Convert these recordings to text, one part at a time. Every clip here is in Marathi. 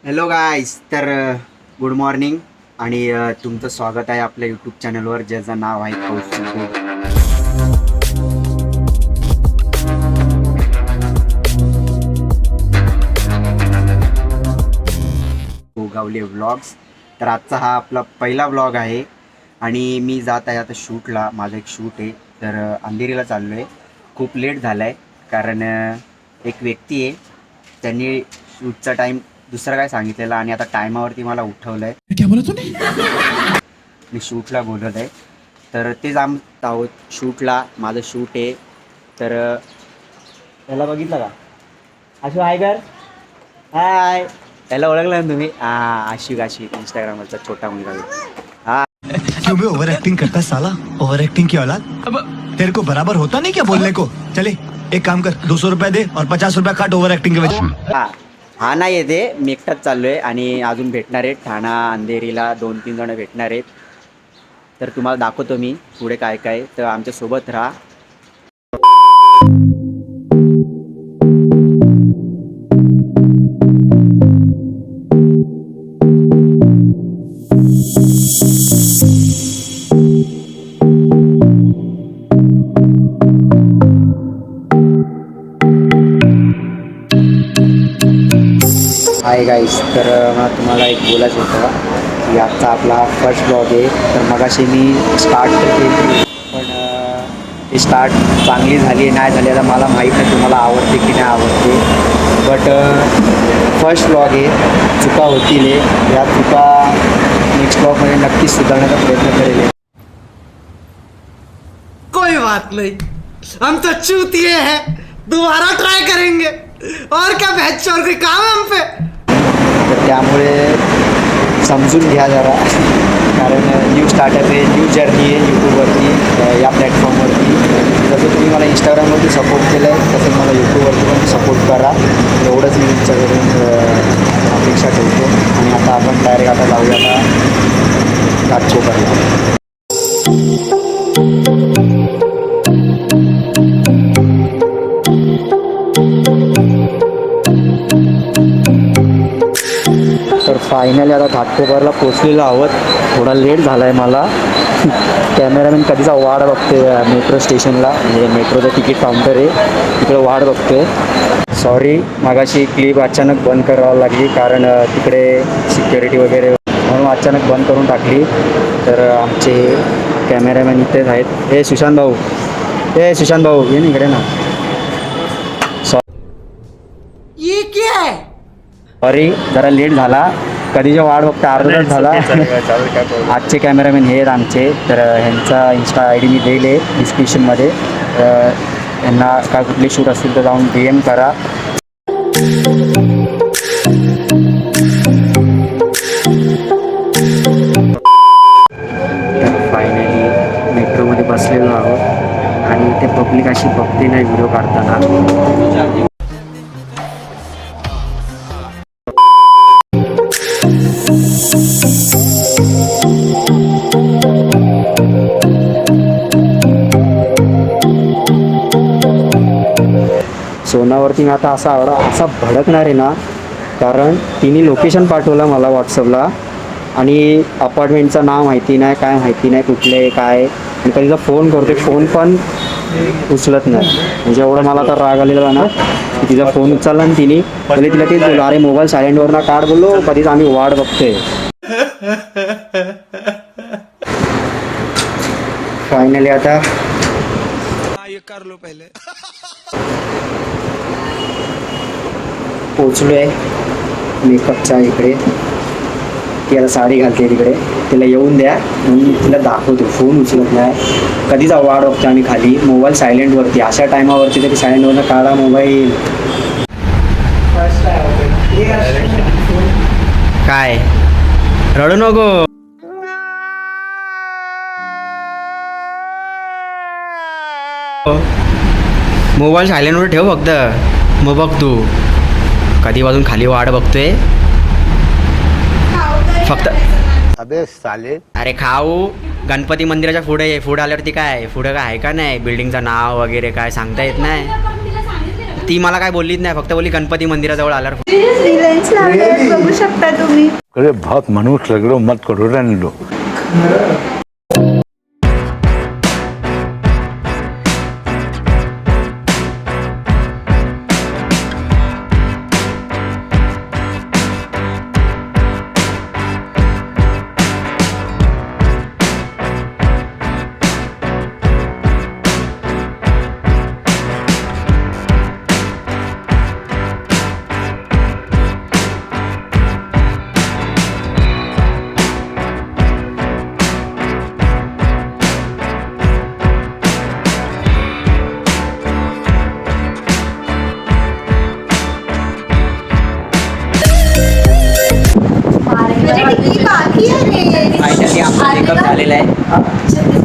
हॅलो गाईज, तर गुड मॉर्निंग आणि तुमचं स्वागत आहे आपल्या यूट्यूब चॅनलवर ज्याचं नाव आहे कौस्तुभ गोगावले व्लॉग्स. तर आजचा हा आपला पहिला व्लॉग आहे आणि मी जात आहे आता शूटला. माझं एक शूट आहे, तर अंधेरीला चाललो आहे. खूप लेट झाला आहे कारण एक व्यक्ती आहे, त्यांनी शूटचा टाईम दुसरं काय सांगितलेलं आणि आता टायमावरती मला उठवलं आहे. क्या बोला तूने? मी शूटला बोलत आहे, तर तेच आहोत शूटला. माझं शूट आहे. तर त्याला बघितलं का? आशू हाय कर, हाय. त्याला ओळखलं ना तुम्ही? आशिक इंस्टाग्रामवरचा छोटा मुलगा आहे. क्यों बे ओवर एक्टिंग करता है साला? ओवर एक्टिंग की औलाद। अब तेरे को बराबर होता नहीं क्या बोलने को? चले एक काम कर, 200 रुपए दे और 50 रुपया काट ओवर एक्टिंग के वजह। हा नाही येते, मी एकटाच चाललो आहे आणि अजून भेटणार आहेत ठाणा अंधेरीला 2-3 जण भेटणार आहेत. तर तुम्हाला दाखवतो मी पुढे काय काय. तर आमच्यासोबत राहा. हाय गाईस, तर मला तुम्हाला एक बोलायचं होतं की आजचा आपला फर्स्ट ब्लॉग आहे. तर मगाशी मी स्टार्ट तर केली, पण ती स्टार्ट चांगली झाली नाही झाली आता मला माहीत नाही तुम्हाला आवडते की नाही आवडते. बट फर्स्ट ब्लॉग आहे, चुका होतील. या चुका नेक्स्ट ब्लॉगमध्ये नक्कीच सुधारण्याचा प्रयत्न करेल. कोई बात नहीं, हम तो चूतिए हैं, दोबारा ट्राई करेंगे. और क्या बहस और कोई काम है हम पे. तर त्यामुळे समजून घ्या जरा, कारण न्यू स्टार्टअप आहे, न्यू जर्नी आहे यूट्यूबवरती, या प्लॅटफॉर्मवरती. जसं तुम्ही मला इंस्टाग्रामवरती सपोर्ट केलं आहे तसं मला यूट्यूबवरती पण सपोर्ट करा. एवढंच मी तुमच्याकडून अपेक्षा ठेवतो. आणि आता आपण डायरेक्ट आता जाऊया आता घाटकोपरला. तर फायनली आता घाटकोपरला पोचलेलो आहोत. थोडा लेट झाला आहे मला. कॅमेरामॅन कधीचा वाट बघते मेट्रो स्टेशनला, म्हणजे मेट्रोचं तिकीट काउंटर आहे तिकडे वाट बघते. सॉरी, मागाशी क्लिप अचानक बंद करावी लागली कारण तिकडे सिक्युरिटी वगैरे, म्हणून अचानक बंद करून टाकली. तर आमचे कॅमेरामॅन इथेच आहेत. हे सुशांत भाऊ, ये ना इकडे ना. ये क्या है? सॉरी, जरा लेट झाला. कधीच्या वाट बघता अर्धा तास झाला. आजचे कॅमेरामॅन हे आहेत आमचे. तर ह्यांचा इंस्टा आय डी मी देईल आहे डिस्क्रिप्शनमध्ये. यांना काय कुठली शूट असतील तर जाऊन DM करा. तर फायनली मेट्रोमध्ये बसलेलो आहोत आणि इथे पब्लिक अशी बघते नाही व्हिडिओ काढताना. सोनावरती मी आता असा भडकणार आहे ना, कारण तिने लोकेशन पाठवलं मला व्हॉट्सअपला आणि अपार्टमेंटचं नाव माहिती नाही, काय माहिती नाही कुठले काय. आणि कधीचा फोन करते, फोन पण उचलत नाही. म्हणजे एवढं मला तर राग आलेला ना की तिचा फोन उचलला आणि तिने पहिले तिला तेच बोललो, अरे मोबाईल सायलेंटवर ना काढ, बोललो कधीच आम्ही वाट बघतोय. फायनली आता कर लो पहले. पोचलो आहे मेकअपच्या इकडे. ती आता साडी घालते तिकडे, तिला येऊन द्या म्हणून तिला दाखवतो. फोन उचलत नाही, कधीच वाट बघतो आम्ही खाली. मोबाईल सायलेंटवरती, अशा टायमावरती तरी सायलेंटवरनं काढा मोबाईल. काय रडू नको. मोबाईल सायलेंटवर ठेव फक्त, मग बघ तू. कधी वाजून खाली वाट बघतोय फक्त. अबे साले, अरे खाऊ गणपती मंदिराच्या पुढे आल्यावरती काय पुढं काय आहे का नाही, बिल्डिंगचं नाव वगैरे काय सांगता येत नाही. ती मला काय बोललीच नाही, फक्त बोलली गणपती मंदिराजवळ आल्यावर. लेन्स लावले बघू शकता तुम्ही. अरे बहुत मनुष्य लग रहे हो, मत करो रहने दो. म्हणजे टिकली बाकी आहे. फायनली आमचा मेकअप झालेला आहे.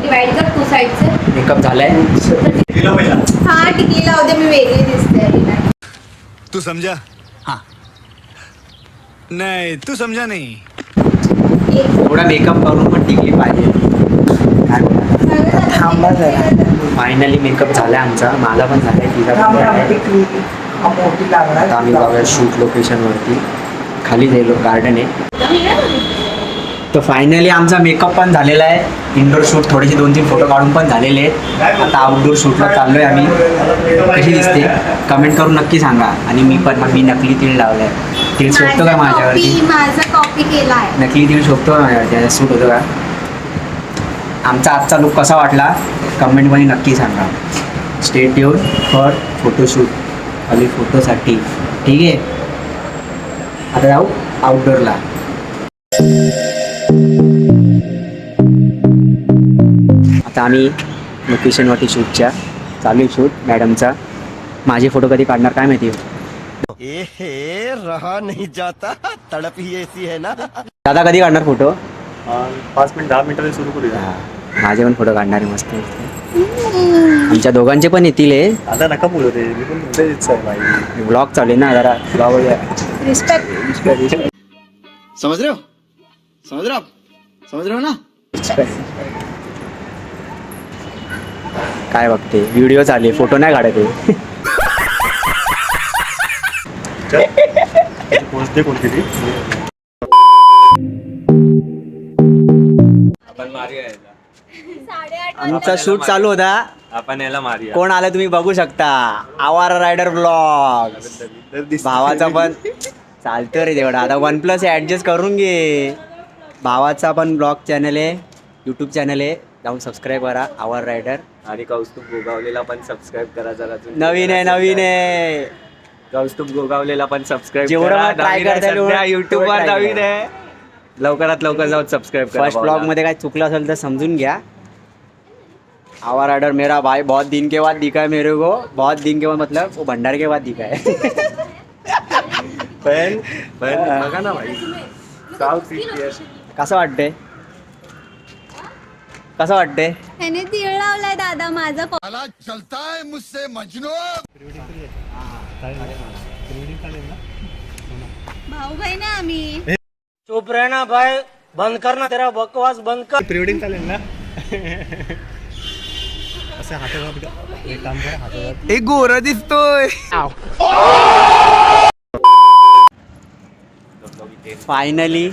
डिवाइड कर टू साइडचे. मेकअप झालाय. हा टिकली लावू दे, मी वेगळी दिसते. तू समझा? हाँ. नहीं तू समझा नहीं. थोडा मेकअप करून पण टिकली पाहिजे. थांबा जरा. फायनली मेकअप झालाय आमचा, माझा पण झालाय, तिचा पण झालाय. आता आम्ही जाऊया शूट लोकेशनवरती. खाली जाईल गार्डन आहे. तर फायनली आमचा मेकअप पण झालेला आहे. इनडोर शूट थोडेसे 2-3 फोटो काढून पण झालेले आहेत. आता आउटडोर शूटला चाललोय आम्ही. कशी दिसते कमेंट करून नक्की सांगा. आणि मी नकली तीळ लावलंय. तीळ शोधतो का माझ्यावरती? माझा कॉपी केला आहे. नकली तीळ शोधतो का माझ्यावरती? सूट होतो का? आमचा आजचा लुक कसा वाटला कमेंटमध्ये नक्की सांगा. स्टे ट्यून फॉर फोटोशूट, खाली फोटोसाठी. ठीक आहे, आता जाऊ आउटडोरला. आता आम्ही लोकेशनवरती शूटच्या चालू आहे शूट मॅडमचा. माझे फोटो कधी काढणार काय माहिती. रहा नहीं जाता, तड़प ही ऐसी है ना. दादा कधी काढणार फोटो? 5 मिनिट 10 मिनिटांनी सुरू करूया. माझे पण फोटो काढणार आहे मस्त. आमच्या दोघांचे पण येतील. आता नका बोलू रे, मी पण मुंबईत इच्छा आहे माझी. ब्लॉग चालू आहे ना, जरा ब्लॉग रिस्पेक्ट. समझ रहे हो? समझ रहे हो आप? समझ रहे हो ना? काय बघते, व्हिडिओ चालू आहे, फोटो नाही काढत आहे. पोहोचते कोणती ती. आपण मारूया याला. आमचा शूट चालू होता. आपण याला मारूया. कोण आलं तुम्ही बघू शकता. आवारा रायडर ब्लॉग. भावाचा पण चालतं रे तेवढा. आता OnePlus ॲडजस्ट करून घे. भावाचा पण ब्लॉग चॅनल आहे, यूट्यूब चॅनल आहे, जाऊन सबस्क्राईब करा. आवार रायडर. आणि कौस्तुभ गोगावलेला पण सबस्क्राईब करा जरा. नवीन आहे. कौस्तुभ गोगावलेला पण सबस्क्राईब जेवढं करा. मला try करता येईल तेवढं युट्यूब वर try नवीन करा. आहे. लवकरात लवकर जाऊन सबस्क्राईब करा. फर्स्ट ब्लॉग मध्ये काय चुकलं असेल तर समजून घ्या. आवार राइडर मेरा भाई बहुत दिन के बाद दिखा है मेरे को. बहुत दिन के बाद मतलब वो भंडार के बाद दिखा है. पण बघा ना भाई, साऊथ इंडियन. कसं वाटतंय? कसं वाटतंय? ह्याने तीळ लावलाय दादा माझा. चलता है मुझसे मजनू. भाऊ बहीण आहे आम्ही. चुप रहना भाई, बंद करना तेरा बकवास बंद कर. प्रिवेडिंग चालेल ना. असं हातावर एक काम करा, हातावर एक गोरा दिसतोय. फायनली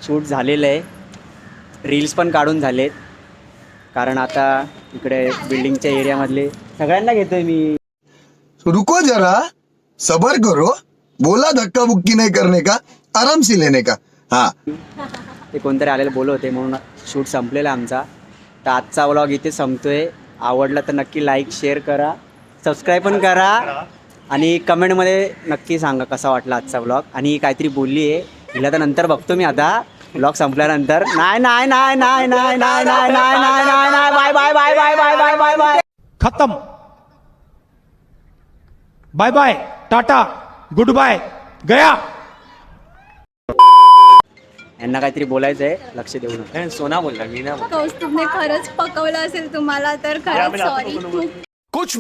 शूट झालेलं आहे. रील्स पण काढून झालेत. कारण आता इकडे बिल्डिंगच्या एरियामधले सगळ्यांना घेतोय मी. रुको जरा, सबर करो. बोला धक्का बुक्की नहीं करने का, आराम से लेने का. हाँ, ते कोणतरी आलेले बोलत होते म्हणून शूट संपलेला आमचा. तर आजचा व्लॉग इथे संपतोय. आवडला तर नक्की लाईक शेअर करा, सबस्क्राईब पण करा. आणि कमेंटमध्ये नक्की सांगा कसा वाटला आजचा व्लॉग. आणि काहीतरी बोलली आहे हिला तर नंतर बघतो मी आता व्लॉग संपल्यानंतर. नाही नाही नाही नाही नाही नाही नाही नाही नाही नाही नाही bye bye bye bye bye bye bye bye. खत्म. Bye bye, tata, good bye, गया. यांना काहीतरी बोलायचं आहे, लक्ष देऊ नका. सोना बोलला, मी ना. कौस्तुभने खरंच पकवलं असेल तुम्हाला तर खरंच सॉरी. कुछ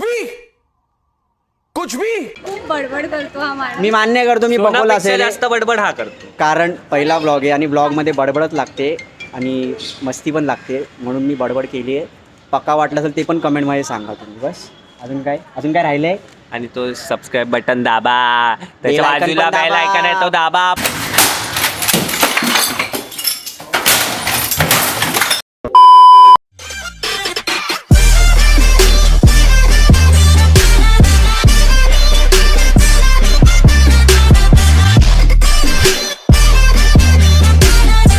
भी खूप बडबड करतो हा माणूस. मी मान्य करतो मी पकवलं असेल, जास्त बडबड हा करतो. कारण पहिला ब्लॉग आहे आणि ब्लॉगमध्ये बडबडच लागते आणि मस्ती पण लागते, म्हणून मी बडबड केली आहे. पक्का वाटलं असेल ते पण कमेंटमध्ये सांगा तुम्ही. बस अजून काय राहिलं आहे? आणि तो सबस्क्राईब बटन दाबा, त्याच्या Bell icon बाजूला पण बेल दाबा. आयकॉन आहे तो दाबा.